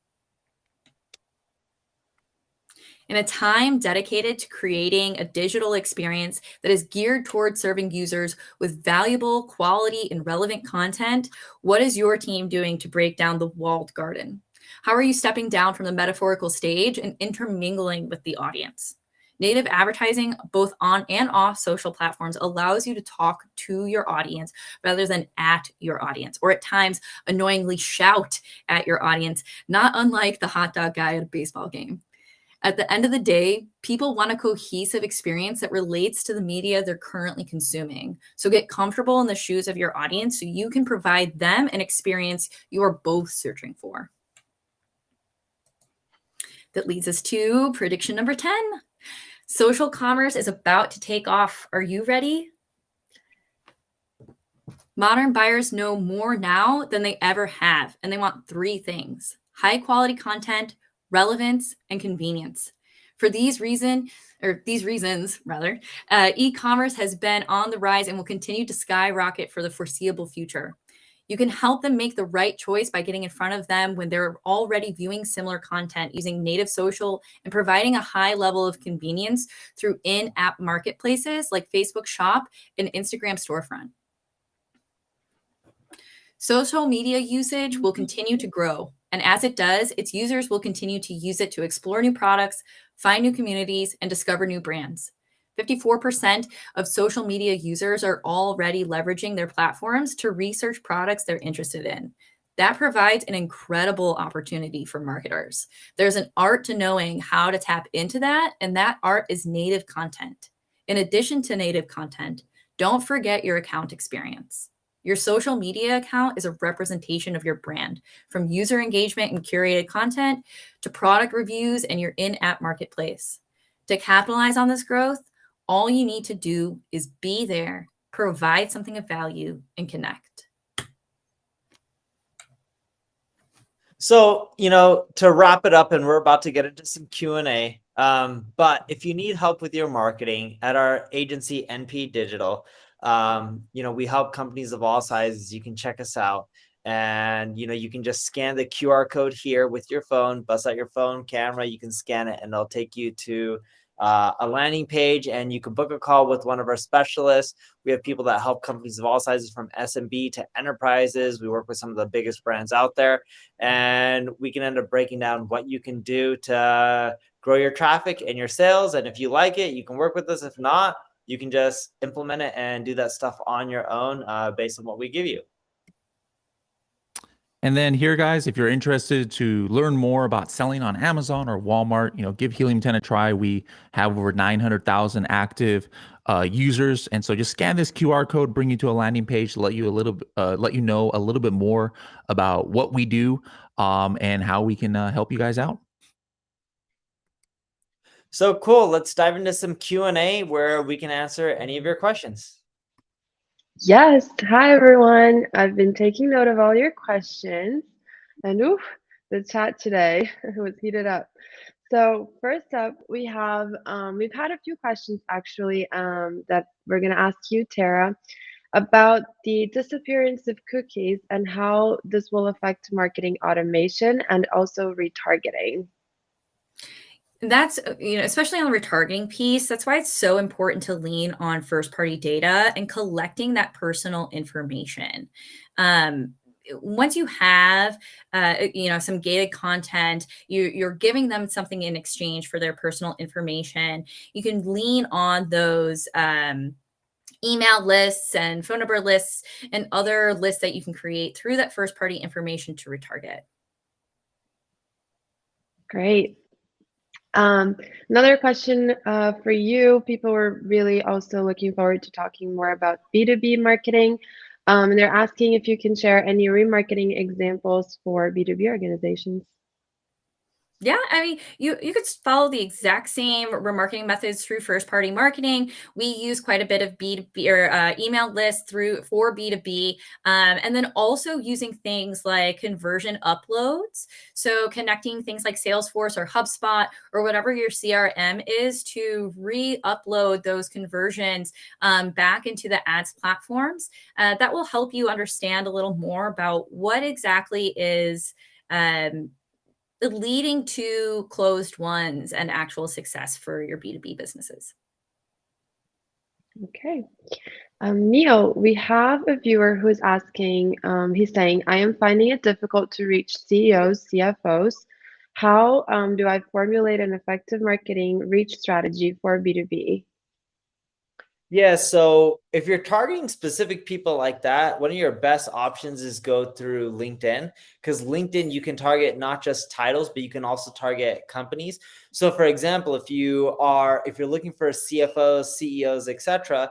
In a time dedicated to creating a digital experience that is geared towards serving users with valuable, quality, and relevant content, what is your team doing to break down the walled garden? How are you stepping down from the metaphorical stage and intermingling with the audience? Native advertising, both on and off social platforms, allows you to talk to your audience rather than at your audience, or at times annoyingly shout at your audience, not unlike the hot dog guy at a baseball game. At the end of the day, people want a cohesive experience that relates to the media they're currently consuming. So get comfortable in the shoes of your audience so you can provide them an experience you are both searching for. That leads us to prediction number 10. Social commerce is about to take off. Are you ready? Modern buyers know more now than they ever have, and they want 3 things: high quality content, relevance, and convenience. For these reasons, e-commerce has been on the rise and will continue to skyrocket for the foreseeable future. You can help them make the right choice by getting in front of them when they're already viewing similar content, using native social and providing a high level of convenience through in-app marketplaces like Facebook Shop and Instagram Storefront. Social media usage will continue to grow, and as it does, its users will continue to use it to explore new products, find new communities, and discover new brands. 54% of social media users are already leveraging their platforms to research products they're interested in. That provides an incredible opportunity for marketers. There's an art to knowing how to tap into that, and that art is native content. In addition to native content, don't forget your account experience. Your social media account is a representation of your brand, from user engagement and curated content to product reviews and your in-app marketplace. To capitalize on this growth, all you need to do is be there, provide something of value, and connect. So, to wrap it up, and we're about to get into some Q&A, but if you need help with your marketing at our agency, NP Digital, we help companies of all sizes. You can check us out, and, you can just scan the QR code here with your phone, bust out your phone camera, you can scan it, and it'll take you to a landing page, and you can book a call with one of our specialists. We have people that help companies of all sizes, from SMB to enterprises. We work with some of the biggest brands out there, and we can end up breaking down what you can do to grow your traffic and your sales. And if you like it, you can work with us. If not, you can just implement it and do that stuff on your own based on what we give you. And then here, guys, if you're interested to learn more about selling on Amazon or Walmart, give Helium 10 a try. We have over 900,000 active users, and so just scan this QR code, bring you to a landing page to let you know a little bit more about what we do and how we can help you guys out. So cool. Let's dive into some Q&A where we can answer any of your questions. Yes. Hi, everyone. I've been taking note of all your questions, and the chat today was heated up. So first up, we've had a few questions actually that we're going to ask you, Tara, about the disappearance of cookies and how this will affect marketing automation and also retargeting. That's, especially on the retargeting piece, that's why it's so important to lean on first-party data and collecting that personal information. Once you have, some gated content, you're giving them something in exchange for their personal information. You can lean on those email lists and phone number lists and other lists that you can create through that first-party information to retarget. Great. Another question for you. People were really also looking forward to talking more about B2B marketing. And they're asking if you can share any remarketing examples for B2B organizations. Yeah, I mean, you could follow the exact same remarketing methods through first-party marketing. We use quite a bit of B2B or email lists for B2B, and then also using things like conversion uploads. So connecting things like Salesforce or HubSpot or whatever your CRM is to re-upload those conversions back into the ads platforms. That will help you understand a little more about what exactly is leading to closed ones and actual success for your B2B businesses. Okay. Neil, we have a viewer who's asking, he's saying, I am finding it difficult to reach CEOs, CFOs. How do I formulate an effective marketing reach strategy for B2B? Yeah, so if you're targeting specific people like that, one of your best options is go through LinkedIn, because LinkedIn, you can target not just titles, but you can also target companies. So for example, if you're looking for CFOs, CEOs, etc.,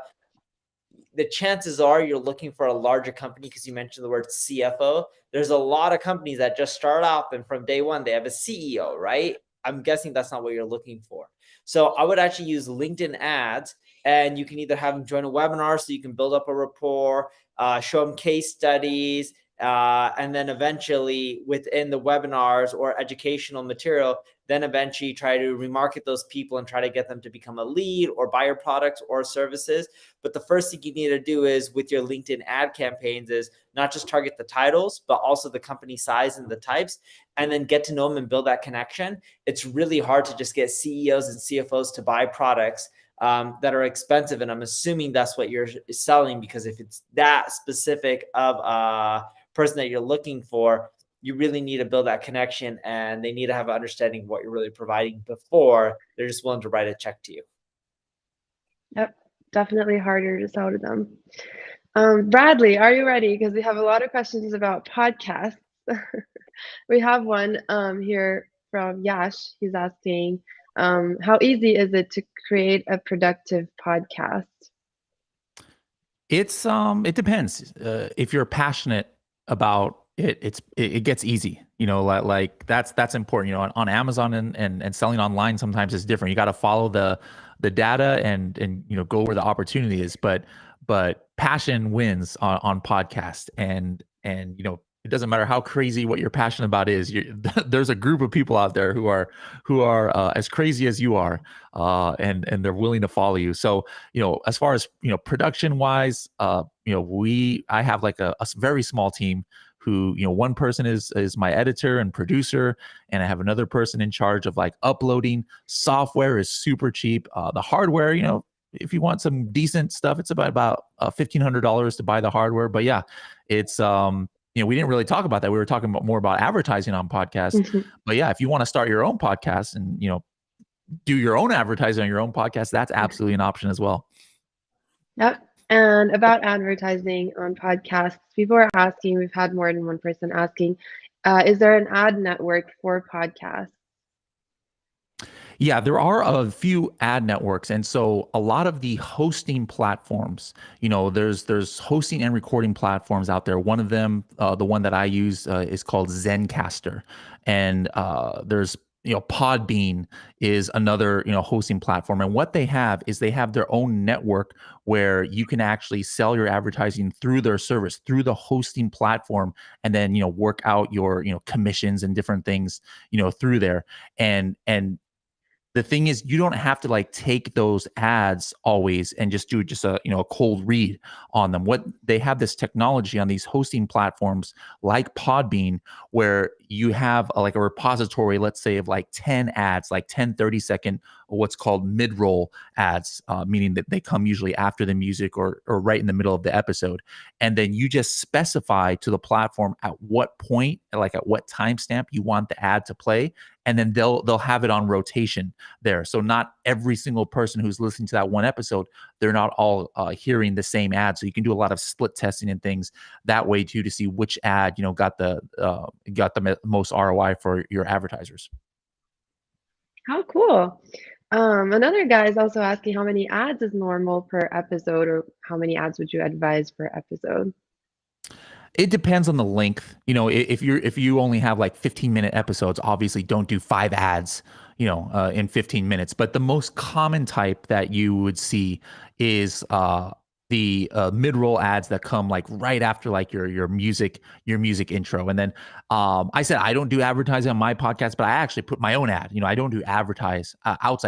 the chances are you're looking for a larger company, because you mentioned the word CFO. There's a lot of companies that just start off and from day one, they have a CEO, right? I'm guessing that's not what you're looking for. So I would actually use LinkedIn ads, and you can either have them join a webinar so you can build up a rapport, show them case studies, and then eventually within the webinars or educational material, then eventually try to remarket those people and try to get them to become a lead or buy your products or services. But the first thing you need to do is with your LinkedIn ad campaigns is not just target the titles, but also the company size and the types, and then get to know them and build that connection. It's really hard to just get CEOs and CFOs to buy products that are expensive. And I'm assuming that's what you're selling, because if it's that specific of a person that you're looking for, you really need to build that connection, and they need to have an understanding of what you're really providing before they're just willing to write a check to you. Yep, definitely harder to sell to them. Bradley, are you ready? Because we have a lot of questions about podcasts. We have one here from Yash. He's asking, how easy is it to create a productive podcast? It depends. If you're passionate about it, it gets easy. Like that's important. On Amazon and selling online sometimes is different. You got to follow the data and go where the opportunity is. But passion wins on podcast and it doesn't matter how crazy what you're passionate about is. There's a group of people out there who are as crazy as you are, and they're willing to follow you. So as far as production wise, I have like a very small team who one person is my editor and producer, and I have another person in charge of like uploading. Software is super cheap. The hardware, if you want some decent stuff, it's about $1,500 to buy the hardware. But yeah, it's we didn't really talk about that. We were talking more about advertising on podcasts. But yeah, if you want to start your own podcast and do your own advertising on your own podcast, that's absolutely an option as well. Yep. And about advertising on podcasts, people are asking, we've had more than one person asking, is there an ad network for podcasts? Yeah, there are a few ad networks, and so a lot of the hosting platforms. There's hosting and recording platforms out there. One of them, the one that I use, is called Zencaster, and there's Podbean is another hosting platform. And what they have is they have their own network where you can actually sell your advertising through their service, through the hosting platform, and then work out your commissions and different things through there. And the thing is, you don't have to like take those ads always and just do a cold read on them. What they have this technology on these hosting platforms like Podbean, where you have like a repository, let's say of like 10 ads, like 10, 30-second, what's called mid-roll ads, meaning that they come usually after the music or right in the middle of the episode. And then you just specify to the platform at what point, like at what timestamp you want the ad to play. And then they'll have it on rotation there. So not every single person who's listening to that one episode, they're not all hearing the same ad. So you can do a lot of split testing and things that way too, to see which ad got the most ROI for your advertisers. How cool. Another guy is also asking how many ads is normal per episode, or how many ads would you advise per episode? It depends on the length. If you only have like 15-minute episodes, obviously don't do 5 ads, in 15 minutes. But the most common type that you would see is the mid-roll ads that come like right after like your music intro. And then I said I don't do advertising on my podcast, but I actually put my own ad. I don't do outside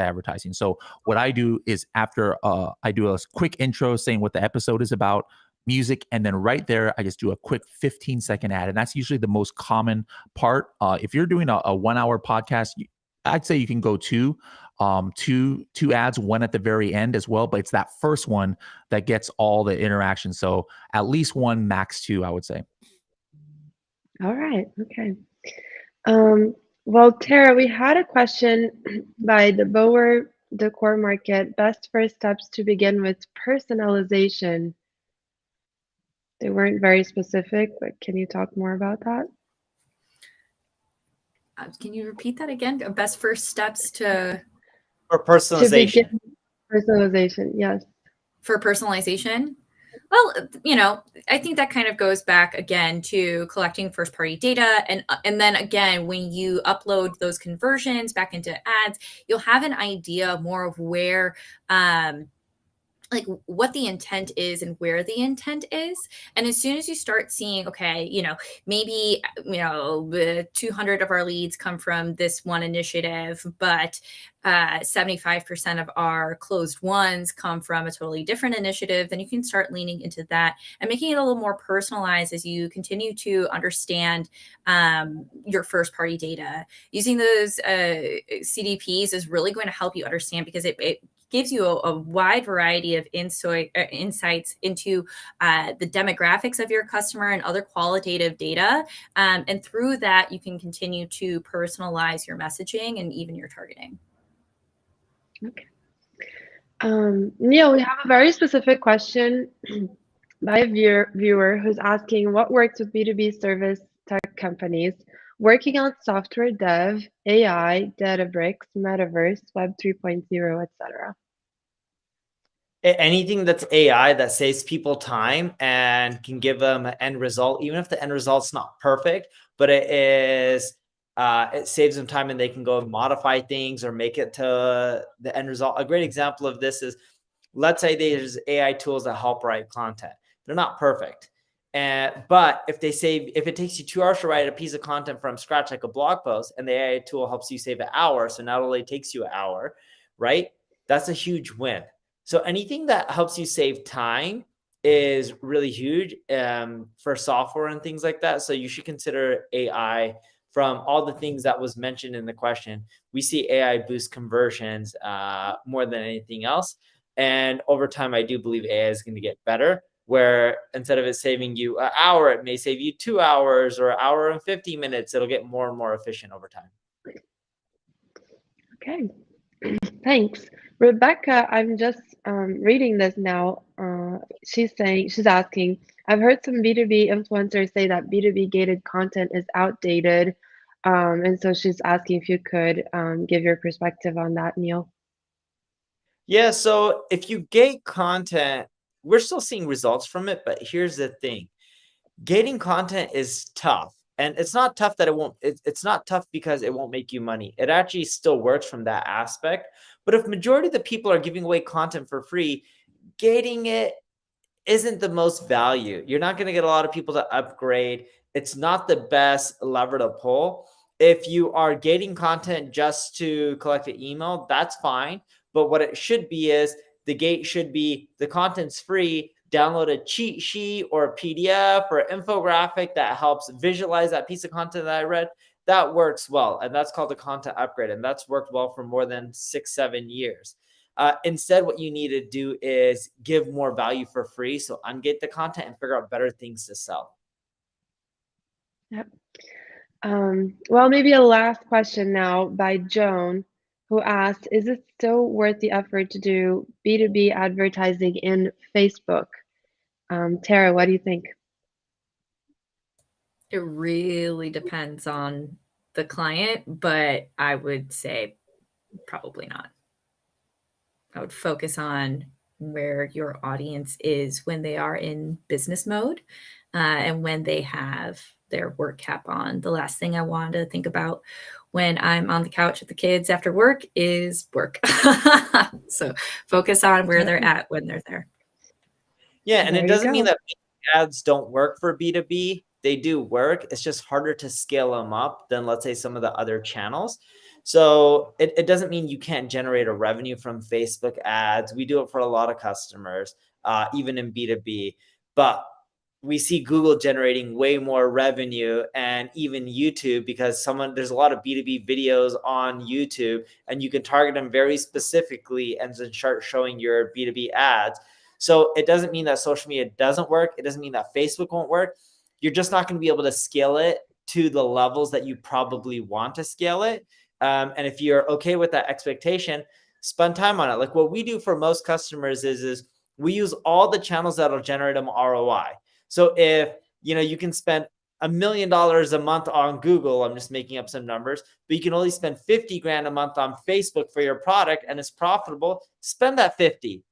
advertising. So what I do is after I do a quick intro saying what the episode is about, music, and then right there I just do a quick 15-second ad, and that's usually the most common part. If you're doing a 1-hour podcast, I'd say you can go two ads, one at the very end as well, but it's that first one that gets all the interaction. So at least one, max 2, I would say. All right. Okay. Well, Tara, we had a question by the Bower Decor Market. Best first steps to begin with personalization. They weren't very specific, but can you talk more about that? Can you repeat that again? Best first steps to For personalization. Personalization, yes. For personalization? Well, I think that kind of goes back again to collecting first party data. And then again, when you upload those conversions back into ads, you'll have an idea more of where, like what the intent is and where the intent is. And as soon as you start seeing, okay, maybe, 200 of our leads come from this one initiative, but 75% of our closed ones come from a totally different initiative, then you can start leaning into that and making it a little more personalized as you continue to understand your first party data. Using those CDPs is really going to help you understand, because it gives you a wide variety of insights into the demographics of your customer and other qualitative data. And through that, you can continue to personalize your messaging and even your targeting. Okay. Neil, we have a very specific question by a viewer who's asking what works with B2B service tech companies working on software dev, AI, Databricks, Metaverse, Web 3.0, etc. Anything that's AI that saves people time and can give them an end result, even if the end result's not perfect, but it saves them time and they can go and modify things or make it to the end result. A great example of this is, let's say there's AI tools that help write content. They're not perfect. But if it takes you 2 hours to write a piece of content from scratch, like a blog post, and the AI tool helps you save an hour, so not only takes you an hour, right? That's a huge win. So anything that helps you save time is really huge for software and things like that. So you should consider AI. From all the things that was mentioned in the question, we see AI boost conversions more than anything else. And over time, I do believe AI is going to get better, where instead of it saving you an hour, it may save you 2 hours or an hour and 50 minutes. It'll get more and more efficient over time. Okay, thanks. Rebecca, I'm just reading this now. She's asking, I've heard some B2B influencers say that B2B gated content is outdated. And so she's asking if you could give your perspective on that, Neil. Yeah, so if you gate content, we're still seeing results from it, but here's the thing. Gating content is tough. And it's not tough that it's not tough because it won't make you money. It actually still works from that aspect. But if majority of the people are giving away content for free, gating it isn't the most value. You're not going to get a lot of people to upgrade. It's not the best lever to pull. If you are gating content just to collect an email, that's fine. But what it should be is the gate should be the content's free. Download a cheat sheet or a PDF or an infographic that helps visualize that piece of content that I read. That works well. And that's called a content upgrade. And that's worked well for more than 6-7 years. Instead, what you need to do is give more value for free. So ungate the content and figure out better things to sell. Yep. Well, maybe a last question now by Joan, who asked, is it still worth the effort to do B2B advertising in Facebook? Tara, what do you think? It really depends on the client, but I would say probably not. I would focus on where your audience is when they are in business mode and when they have their work cap on. The last thing I want to think about when I'm on the couch with the kids after work is work. So focus on where they're at when they're there. Yeah, and There it you doesn't mean go. that ads don't work for B2B. They do work. It's just harder to scale them up than, let's say, some of the other channels. So it doesn't mean you can't generate a revenue from Facebook ads. We do it for a lot of customers, even in B2B. But we see Google generating way more revenue, and even YouTube, because there's a lot of B2B videos on YouTube, and you can target them very specifically and then start showing your B2B ads. So it doesn't mean that social media doesn't work. It doesn't mean that Facebook won't work. You're just not going to be able to scale it to the levels that you probably want to scale it. And if you're okay with that expectation, spend time on it. Like what we do for most customers is we use all the channels that'll generate them ROI. So if you can spend $1 million a month on Google, I'm just making up some numbers, but you can only spend 50 grand a month on Facebook for your product and it's profitable, spend that 50.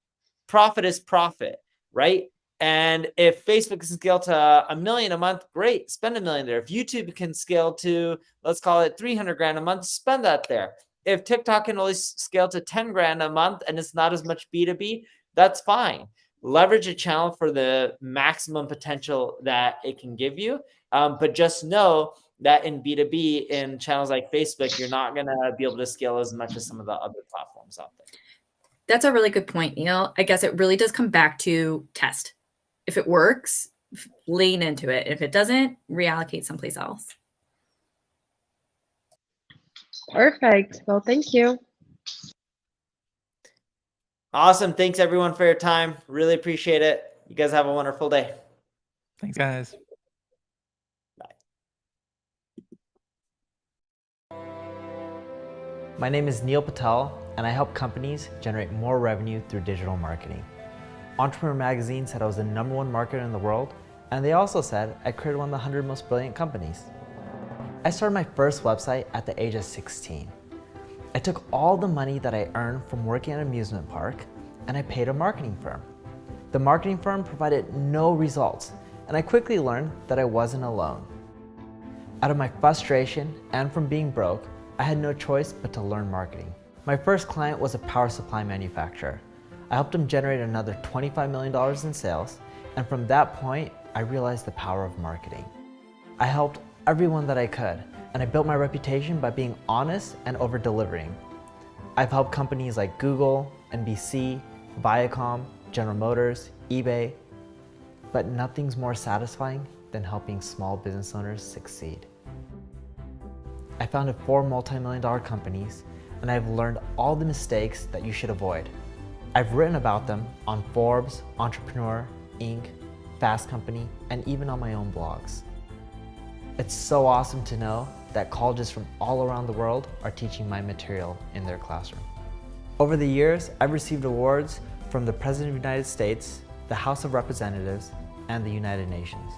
Profit is profit, right? And if Facebook can scale to $1 million a month, great, spend $1 million there. If YouTube can scale to, let's call it 300 grand a month, spend that there. If TikTok can only scale to 10 grand a month and it's not as much B2B, that's fine. Leverage a channel for the maximum potential that it can give you. But just know that in B2B, in channels like Facebook, you're not going to be able to scale as much as some of the other platforms out there. That's a really good point, Neil. I guess it really does come back to test. If it works, lean into it. If it doesn't, reallocate someplace else. Perfect. Well, thank you. Awesome. Thanks everyone for your time. Really appreciate it. You guys have a wonderful day. Thanks, guys. My name is Neil Patel, and I help companies generate more revenue through digital marketing. Entrepreneur Magazine said I was the #1 marketer in the world, and they also said I created one of the 100 most brilliant companies. I started my first website at the age of 16. I took all the money that I earned from working at an amusement park and I paid a marketing firm. The marketing firm provided no results, and I quickly learned that I wasn't alone. Out of my frustration and from being broke, I had no choice but to learn marketing. My first client was a power supply manufacturer. I helped them generate another $25 million in sales, and from that point, I realized the power of marketing. I helped everyone that I could, and I built my reputation by being honest and over-delivering. I've helped companies like Google, NBC, Viacom, General Motors, eBay, but nothing's more satisfying than helping small business owners succeed. I founded 4 multi-million-dollar companies, and I've learned all the mistakes that you should avoid. I've written about them on Forbes, Entrepreneur, Inc., Fast Company, and even on my own blogs. It's so awesome to know that colleges from all around the world are teaching my material in their classroom. Over the years, I've received awards from the President of the United States, the House of Representatives, and the United Nations.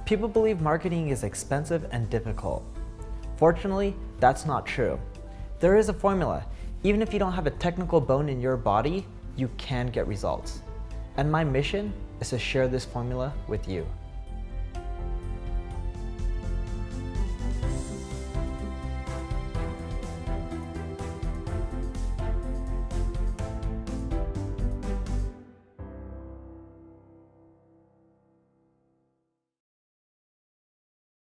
People believe marketing is expensive and difficult. Fortunately, that's not true. There is a formula. Even if you don't have a technical bone in your body, you can get results. And my mission is to share this formula with you.